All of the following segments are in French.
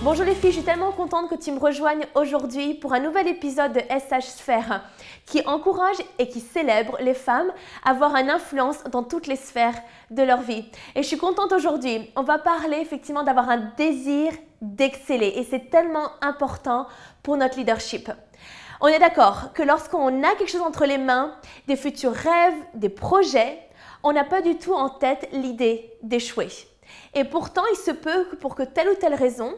Bonjour les filles, je suis tellement contente que tu me rejoignes aujourd'hui pour un nouvel épisode de SH Sphère qui encourage et qui célèbre les femmes à avoir une influence dans toutes les sphères de leur vie. Et je suis contente aujourd'hui, on va parler effectivement d'avoir un désir d'exceller et c'est tellement important pour notre leadership. On est d'accord que lorsqu'on a quelque chose entre les mains, des futurs rêves, des projets, on n'a pas du tout en tête l'idée d'échouer. Et pourtant, il se peut que pour que telle ou telle raison,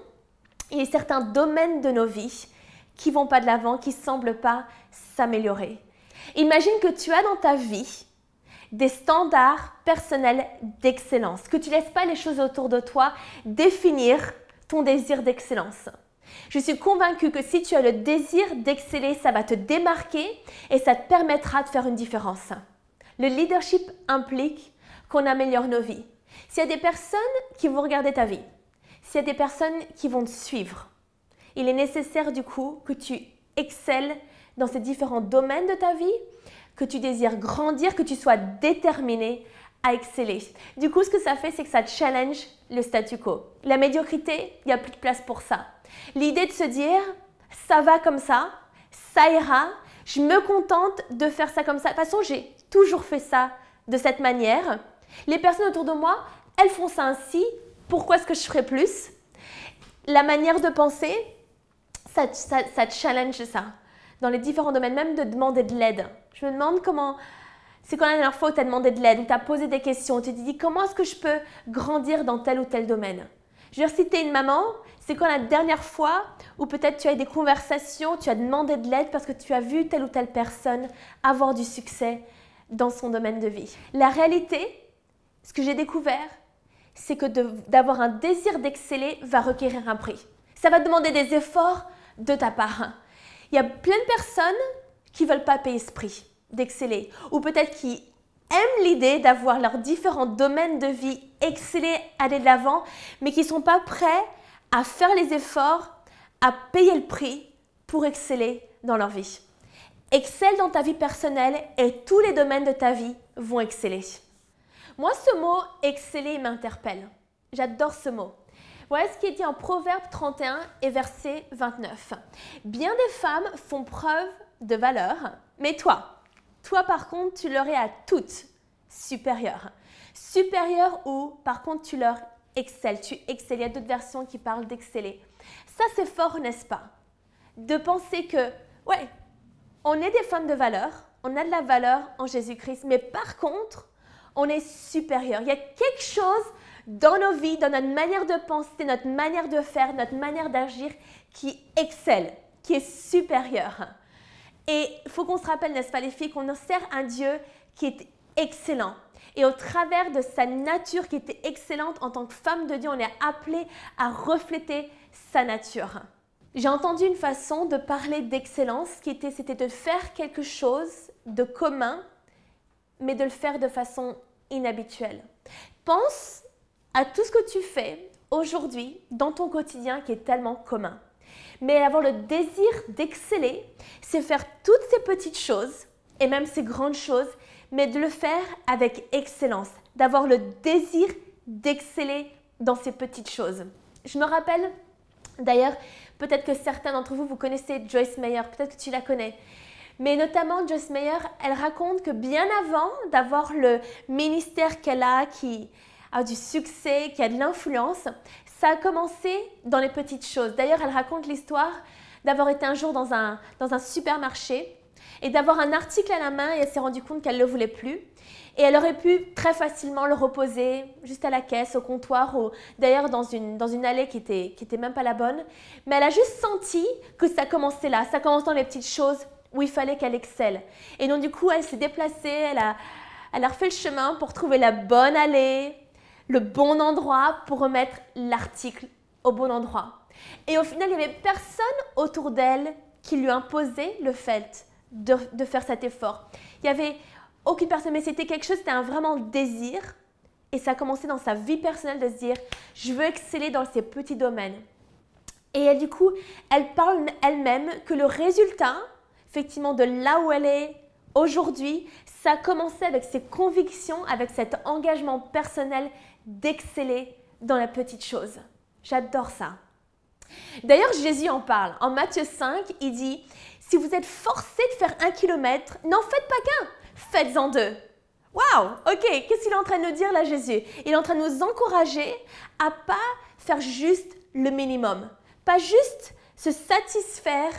il y a certains domaines de nos vies qui ne vont pas de l'avant, qui ne semblent pas s'améliorer. Imagine que tu as dans ta vie des standards personnels d'excellence, que tu ne laisses pas les choses autour de toi définir ton désir d'excellence. Je suis convaincue que si tu as le désir d'exceller, ça va te démarquer et ça te permettra de faire une différence. Le leadership implique qu'on améliore nos vies. S'il y a des personnes qui vont regarder ta vie, s'il y a des personnes qui vont te suivre, il est nécessaire du coup que tu excelles dans ces différents domaines de ta vie, que tu désires grandir, que tu sois déterminé à exceller. Du coup, ce que ça fait, c'est que ça challenge le statu quo. La médiocrité, il n'y a plus de place pour ça. L'idée de se dire, ça va comme ça ira, je me contente de faire ça comme ça. De toute façon, j'ai toujours fait ça de cette manière. Les personnes autour de moi, elles font ça ainsi. Pourquoi est-ce que je ferais plus? La manière de penser, ça challenge ça. Dans les différents domaines, même de demander de l'aide. Je me demande comment... C'est quand la dernière fois où tu as demandé de l'aide, où tu as posé des questions, où tu t'es dit comment est-ce que je peux grandir dans tel ou tel domaine. Je veux dire, si tu es une maman, c'est quand la dernière fois où peut-être tu as eu des conversations, tu as demandé de l'aide parce que tu as vu telle ou telle personne avoir du succès dans son domaine de vie. La réalité, ce que j'ai découvert, c'est que d'avoir un désir d'exceller va requérir un prix. Ça va demander des efforts de ta part. Il y a plein de personnes qui ne veulent pas payer ce prix d'exceller ou peut-être qui aiment l'idée d'avoir leurs différents domaines de vie, exceller, aller de l'avant, mais qui ne sont pas prêts à faire les efforts, à payer le prix pour exceller dans leur vie. Excelle dans ta vie personnelle et tous les domaines de ta vie vont exceller. Moi, ce mot « exceller » m'interpelle. J'adore ce mot. Voilà ce qui est dit en Proverbe 31 et verset 29. « Bien des femmes font preuve de valeur, mais toi par contre, tu leur es à toutes supérieure. Supérieure ou par contre, tu leur excelles. Tu excelles. Il y a d'autres versions qui parlent d'exceller. Ça, c'est fort, n'est-ce pas? De penser que, ouais, on est des femmes de valeur, on a de la valeur en Jésus-Christ, mais par contre, on est supérieur. Il y a quelque chose dans nos vies, dans notre manière de penser, notre manière de faire, notre manière d'agir qui excelle, qui est supérieure. Et il faut qu'on se rappelle, n'est-ce pas les filles, qu'on sert un Dieu qui est excellent. Et au travers de sa nature qui était excellente, en tant que femme de Dieu, on est appelé à refléter sa nature. J'ai entendu une façon de parler d'excellence c'était de faire quelque chose de commun, mais de le faire de façon inhabituelle. Pense à tout ce que tu fais aujourd'hui dans ton quotidien qui est tellement commun. Mais avoir le désir d'exceller, c'est faire toutes ces petites choses et même ces grandes choses, mais de le faire avec excellence, d'avoir le désir d'exceller dans ces petites choses. Je me rappelle, d'ailleurs, peut-être que certains d'entre vous, vous connaissez Joyce Meyer, peut-être que tu la connais. Mais notamment, Joyce Meyer, elle raconte que bien avant d'avoir le ministère qu'elle a, qui a du succès, qui a de l'influence, ça a commencé dans les petites choses. D'ailleurs, elle raconte l'histoire d'avoir été un jour dans un supermarché et d'avoir un article à la main et elle s'est rendue compte qu'elle ne le voulait plus. Et elle aurait pu très facilement le reposer juste à la caisse, au comptoir, ou d'ailleurs dans une allée qui était même pas la bonne. Mais elle a juste senti que ça commençait là, ça commence dans les petites choses où il fallait qu'elle excelle. Et donc du coup, elle s'est déplacée, elle a refait le chemin pour trouver la bonne allée, le bon endroit pour remettre l'article au bon endroit. Et au final, il n'y avait personne autour d'elle qui lui imposait le fait de faire cet effort. Il n'y avait aucune personne, mais c'était quelque chose, c'était un vraiment désir. Et ça a commencé dans sa vie personnelle de se dire, je veux exceller dans ces petits domaines. Et elle, du coup, elle parle elle-même que le résultat, effectivement, de là où elle est aujourd'hui, ça a commencé avec ses convictions, avec cet engagement personnel d'exceller dans la petite chose. J'adore ça. D'ailleurs, Jésus en parle. En Matthieu 5, il dit, si vous êtes forcés de faire 1 kilomètre, n'en faites pas qu'un, faites-en 2. Waouh, ok, qu'est-ce qu'il est en train de nous dire là, Jésus? Il est en train de nous encourager à pas faire juste le minimum, pas juste se satisfaire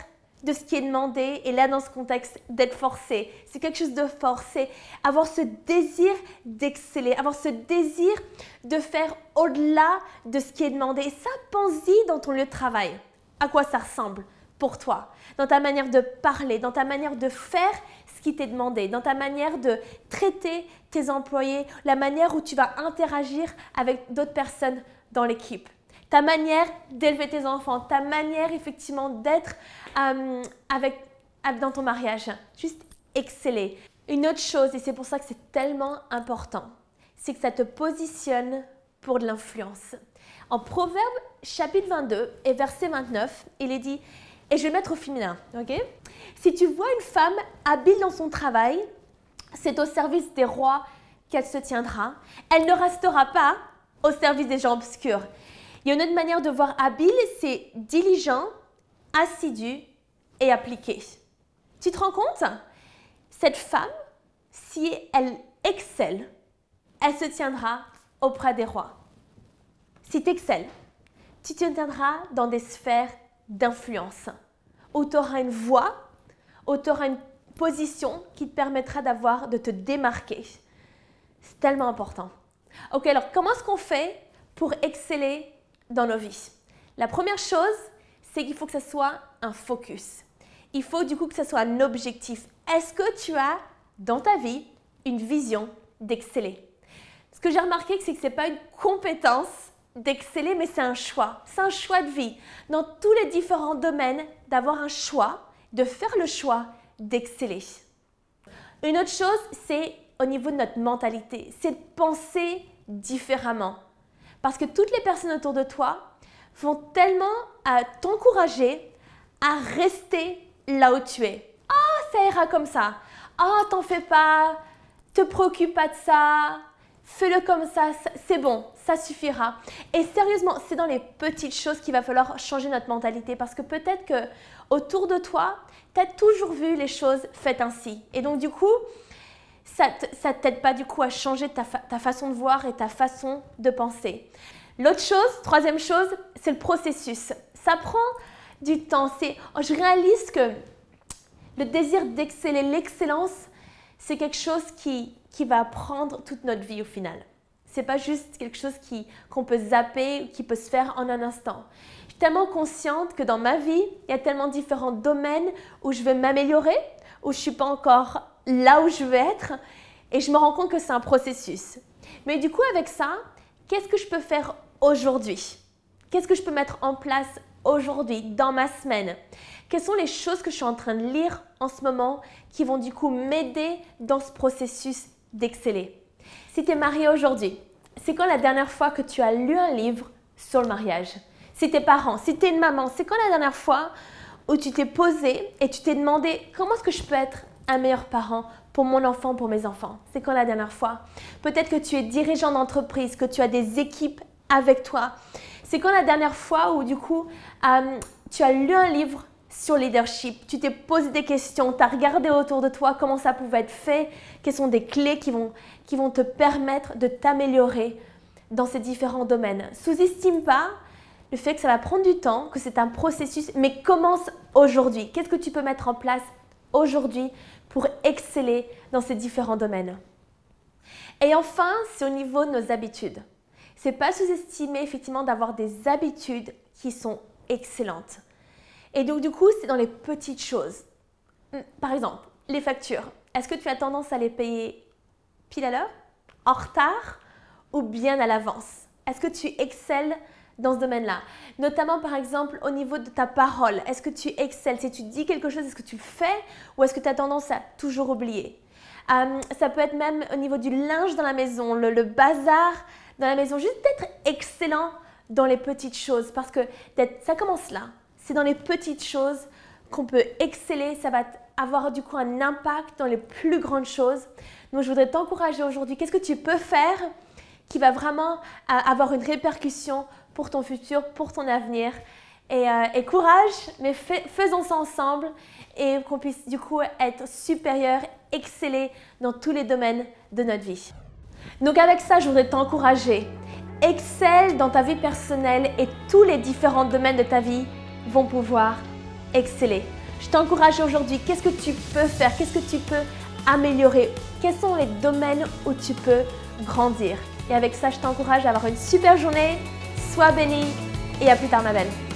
de ce qui est demandé, et là dans ce contexte d'être forcé. C'est quelque chose de forcé, avoir ce désir d'exceller, avoir ce désir de faire au-delà de ce qui est demandé. Et ça, pense-y dans ton lieu de travail. À quoi ça ressemble pour toi? Dans ta manière de parler, dans ta manière de faire ce qui t'est demandé, dans ta manière de traiter tes employés, la manière où tu vas interagir avec d'autres personnes dans l'équipe. Ta manière d'élever tes enfants, ta manière effectivement d'être dans ton mariage. Juste exceller. Une autre chose, et c'est pour ça que c'est tellement important, c'est que ça te positionne pour de l'influence. En Proverbe chapitre 22 et verset 29, il est dit, et je vais mettre au féminin, ok? Si tu vois une femme habile dans son travail, c'est au service des rois qu'elle se tiendra. Elle ne restera pas au service des gens obscurs. Il y a une autre manière de voir habile, c'est diligent, assidu et appliqué. Tu te rends compte? Cette femme, si elle excelle, elle se tiendra auprès des rois. Si tu excelles, tu te tiendras dans des sphères d'influence, où tu auras une voix, où tu auras une position qui te permettra de te démarquer. C'est tellement important. Ok, alors comment est-ce qu'on fait pour exceller dans nos vies? La première chose, c'est qu'il faut que ce soit un focus. Il faut du coup que ce soit un objectif. Est-ce que tu as dans ta vie une vision d'exceller? Ce que j'ai remarqué, c'est que ce n'est pas une compétence d'exceller, mais c'est un choix. C'est un choix de vie. Dans tous les différents domaines, d'avoir un choix, de faire le choix d'exceller. Une autre chose, c'est au niveau de notre mentalité. C'est de penser différemment. Parce que toutes les personnes autour de toi vont tellement t'encourager à rester là où tu es. « Ah, ça ira comme ça. Ah, t'en fais pas. Te préoccupe pas de ça. Fais-le comme ça. C'est bon, ça suffira. » Et sérieusement, c'est dans les petites choses qu'il va falloir changer notre mentalité. Parce que peut-être que autour de toi, tu as toujours vu les choses faites ainsi. Et donc du coup, ça ne t'aide pas du coup à changer ta façon de voir et ta façon de penser. L'autre chose, troisième chose, c'est le processus. Ça prend du temps. Je réalise que le désir d'exceller, l'excellence, c'est quelque chose qui va prendre toute notre vie au final. Ce n'est pas juste quelque chose qu'on peut zapper, qui peut se faire en un instant. Je suis tellement consciente que dans ma vie, il y a tellement différents domaines où je veux m'améliorer, où je ne suis pas encore là où je veux être, et je me rends compte que c'est un processus. Mais du coup, avec ça, qu'est-ce que je peux faire aujourd'hui? Qu'est-ce que je peux mettre en place aujourd'hui, dans ma semaine? Quelles sont les choses que je suis en train de lire en ce moment qui vont du coup m'aider dans ce processus d'exceller? Si tu es marié aujourd'hui, c'est quand la dernière fois que tu as lu un livre sur le mariage? Si tes parents, si tu es une maman, c'est quand la dernière fois où tu t'es posé et tu t'es demandé comment est-ce que je peux être un meilleur parent pour mon enfant, pour mes enfants? C'est quand la dernière fois? Peut-être que tu es dirigeant d'entreprise, que tu as des équipes avec toi. C'est quand la dernière fois où du coup tu as lu un livre sur leadership, tu t'es posé des questions, tu as regardé autour de toi comment ça pouvait être fait, quelles sont des clés qui vont te permettre de t'améliorer dans ces différents domaines. Sous-estime pas le fait que ça va prendre du temps, que c'est un processus, mais commence aujourd'hui. Qu'est-ce que tu peux mettre en place aujourd'hui pour exceller dans ces différents domaines? Et enfin, c'est au niveau de nos habitudes. C'est pas sous-estimer effectivement d'avoir des habitudes qui sont excellentes. Et donc du coup, c'est dans les petites choses. Par exemple, les factures. Est-ce que tu as tendance à les payer pile à l'heure, en retard ou bien à l'avance? Est-ce que tu excelles dans ce domaine-là? Notamment par exemple au niveau de ta parole. Est-ce que tu excelles? Si tu dis quelque chose, est-ce que tu le fais ou est-ce que tu as tendance à toujours oublier? Ça peut être même au niveau du linge dans la maison, le bazar dans la maison. Juste d'être excellent dans les petites choses parce que ça commence là. C'est dans les petites choses qu'on peut exceller. Ça va avoir du coup un impact dans les plus grandes choses. Donc je voudrais t'encourager aujourd'hui. Qu'est-ce que tu peux faire qui va vraiment avoir une répercussion pour ton futur, pour ton avenir? et courage, mais faisons ça ensemble et qu'on puisse du coup être supérieur, exceller dans tous les domaines de notre vie. Donc avec ça, je voudrais t'encourager. Excelle dans ta vie personnelle et tous les différents domaines de ta vie vont pouvoir exceller. Je t'encourage aujourd'hui, qu'est-ce que tu peux faire? Qu'est-ce que tu peux améliorer? Quels sont les domaines où tu peux grandir? Et avec ça, je t'encourage à avoir une super journée. Sois béni et à plus tard ma belle.